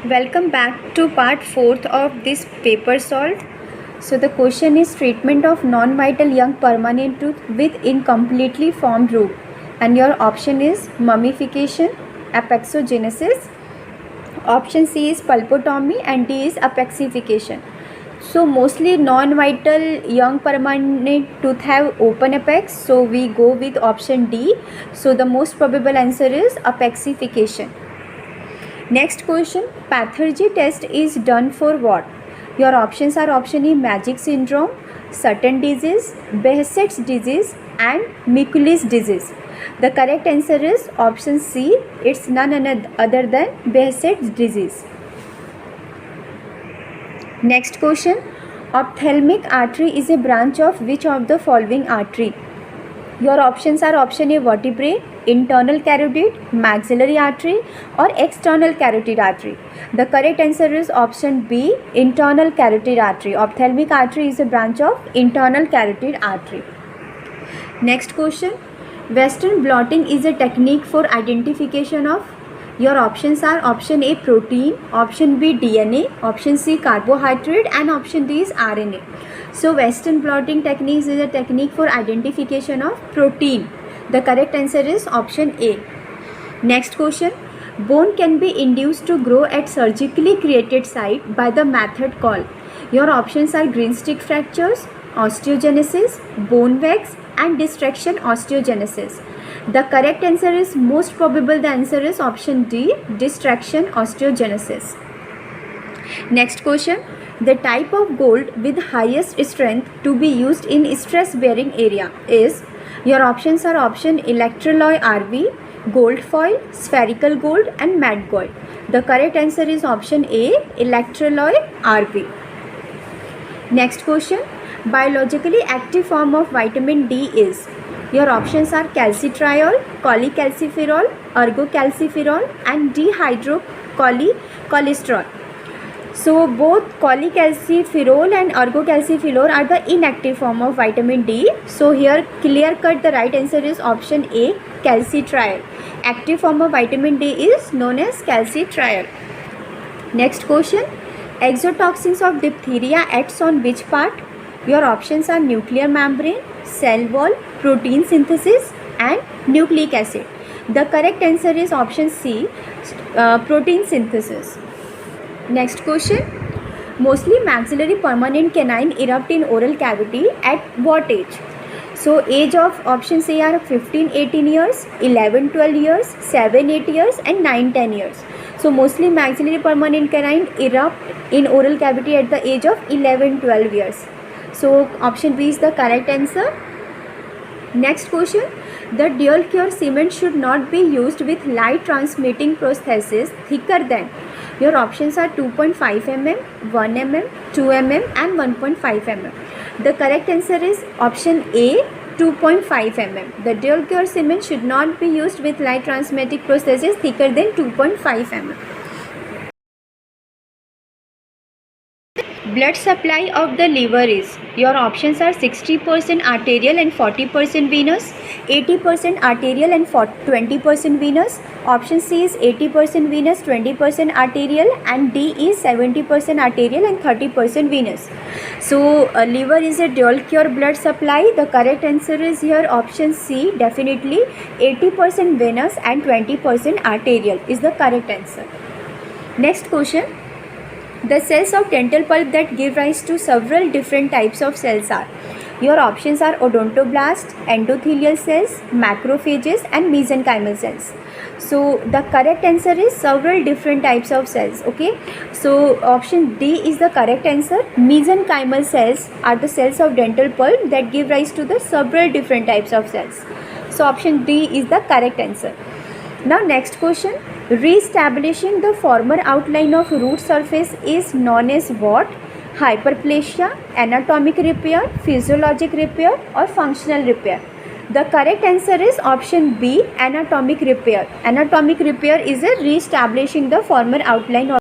Welcome back to part 4th of this paper solved. So the question is treatment of non-vital young permanent tooth with incompletely formed root, and your option is mummification, apexogenesis, option C is pulpotomy, and D is apexification. So mostly non-vital young permanent tooth have open apex, so we go with option D. So the most probable answer is apexification. Next question, pathology test is done for what? Your options are option E magic syndrome, Sutton disease, Behçet's disease and Mikulicz disease. The correct answer is option C, it's none other than Behçet's disease. Next question, ophthalmic artery is a branch of which of the following artery? Your options are option A vertebrae, internal carotid, maxillary artery or external carotid artery. The correct answer is option B, internal carotid artery. Ophthalmic artery is a branch of internal carotid artery. Next question, Western blotting is a technique for identification of. Your options are option A protein, option B DNA, option C carbohydrate and option D is RNA. So Western blotting techniques is a technique for identification of protein. The correct answer is option A. Next question, bone can be induced to grow at surgically created site by the method called. Your options are green stick fractures, osteogenesis, bone wax and distraction osteogenesis. The correct answer is most probable the answer is option D, distraction osteogenesis. Next question, the type of gold with highest strength to be used in stress bearing area is. Your options are option electroalloy RV, gold foil, spherical gold and matte gold. The correct answer is option A, electroalloy RV. Next question, biologically active form of vitamin D is. Your options are calcitriol, cholecalciferol, ergocalciferol and dihydrocholecalciferol. So both cholecalciferol and ergocalciferol are the inactive form of vitamin D. So here clear cut the right answer is option A, calcitriol. Active form of vitamin D is known as calcitriol. Next question, exotoxins of diphtheria acts on which part? Your options are nuclear membrane, cell wall, protein synthesis and nucleic acid. The correct answer is option C, protein synthesis. Next question, mostly maxillary permanent canine erupt in oral cavity at what age? So age of options A are 15-18 years, 11-12 years, 7-8 years and 9-10 years. So mostly maxillary permanent canine erupt in oral cavity at the age of 11-12 years. So option B is the correct answer. Next question, the dual cure cement should not be used with light transmitting prosthesis thicker than. Your options are 2.5 mm, 1 mm, 2 mm and 1.5 mm. The correct answer is option A, 2.5 mm. The dual cure cement should not be used with light transmitting prosthesis thicker than 2.5 mm. Blood supply of the liver is. Your options are 60% arterial and 40% venous, 80% arterial and 20% venous. Option C is 80% venous, 20% arterial and D is 70% arterial and 30% venous. So liver is a dual cure blood supply. The correct answer is here option C, definitely 80% venous and 20% arterial is the correct answer. Next question, the cells of dental pulp that give rise to several different types of cells are. Your options are odontoblast, endothelial cells, macrophages and mesenchymal cells. So the correct answer is several different types of cells. Okay, so option D is the correct answer. Mesenchymal cells are the cells of dental pulp that give rise to the several different types of cells. So option D is the correct answer. Now next question, re-establishing the former outline of root surface is known as what? Hyperplasia, anatomic repair, physiologic repair or functional repair. The correct answer is option B, anatomic repair. Anatomic repair is a re-establishing the former outline of